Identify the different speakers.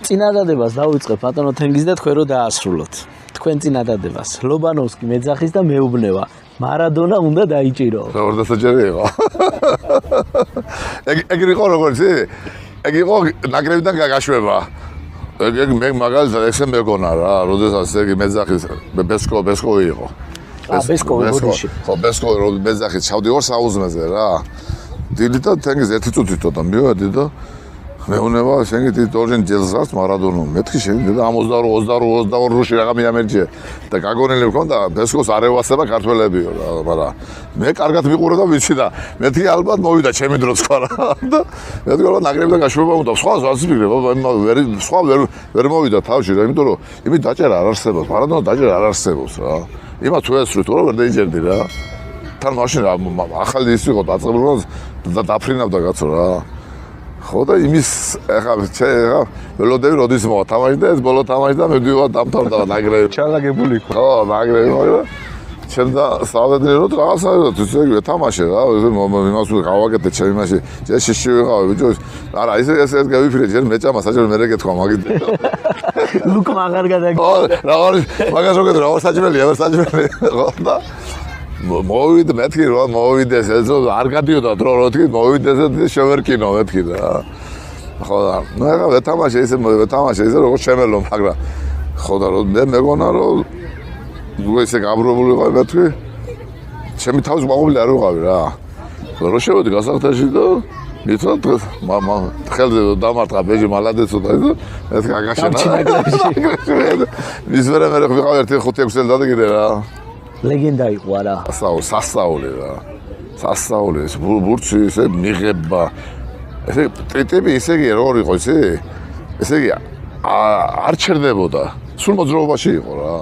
Speaker 1: წინადადებას დავიწყებ ბატონო თენგიზ და თქვენ რო დაასრულოთ. თქვენ წინადადებას. ლობანოვსკი მეძახის და მეუბნება. მარადონა უნდა დაიჭირო.
Speaker 2: ორდასაჯარი იყო. ეგ იყო როგორც ეგ იყო ნაკრებიდან გაგაშვება. ეგ მე მაგალითად ესე მეგონა რა, როდესაც ეგ მეძახის ბესკო იყო.
Speaker 1: ბესკო როდიში.
Speaker 2: ხო, ბესკო მეძახის ჩავდი 2 საუზმეზე რა. დილით და თენგიზ 1 წუთით და მივედი და მეუნება შენი თორჯენ ჯელზას მარადონო მეთქი შენი და 22 რაღა მიამერჯე და გაგონილი მქონდა ბესკოს არევასება ქართველებიო რა მაგრამ მე კარგად მიყურე და ვიცი და მეთქი ალბათ მოვიდა ჩემი დროც ხარ და მეთქი რომ ნაკრებიდან გაშვება უნდა სხვა ზვაციფიქრე სხვა ვერ მოვიდა თავში რა იმიტომ რომ იმით დაჭერა არ არსებობს მარადონო დაჭერა არ არსებობს რა იმათ თუ ესვრით რომ ვერ დაიჭერდი რა თან მაშინ ახალი ის იყო დაწყებული და დაფრინავდა კაცო რა ხო და იმის ეხა ველოდები როდის მოვა თამაში და ეს ბოლო თამაში და მედივარ დამთავრდა ნაკრები
Speaker 1: ჩალაგებული ხო
Speaker 2: ხო ნაკრები მაგრამ ჩემ და საავადმყოფოდ რაღაცა თუცე ვეთამაშე რა იმას გავაკეთე ჩემი მაშინ ჯერ შიში ვიყავი ბიჭო არა ეს გავიფრე ჯერ მეჭამა საჭმელი მე გეთქვა მაგით
Speaker 1: ლუკ მაგარ გადაგ
Speaker 2: ხო მაგას როგორ რა საჭმელია საჭმელი ხო და მოვიდე მეთქი რომ მოვიდეს ეს არ გადიოდა დრო რო თქი მოვიდეს და შევერკინო მეთქი რა ხო და ნუ ახლა ვეთამაშე ისე როგორ შემელო მაგრამ ხო და რომ მე მეგონა რომ ესე გაბრობული ვარ მეთქი ჩემი თავის მაყობილი არ ვიყავი რა რო შევედი გასახთაში და მithot მამა ხელზე დამარტყა ბეჯი მალადეცო და მეთქი აგაშენა მის ვერა მე ვიყავ 1-5-6 წელი და კიდე რა
Speaker 1: ლეგენდა იყო არა
Speaker 2: სასწაული რა სასწაული ეს ბურცი ესე მიღება ესე ტრიტები ისე იგი როგორ იყო ისე ესე იგი არ ჩერდებოდა სულ მოძრაობაში იყო რა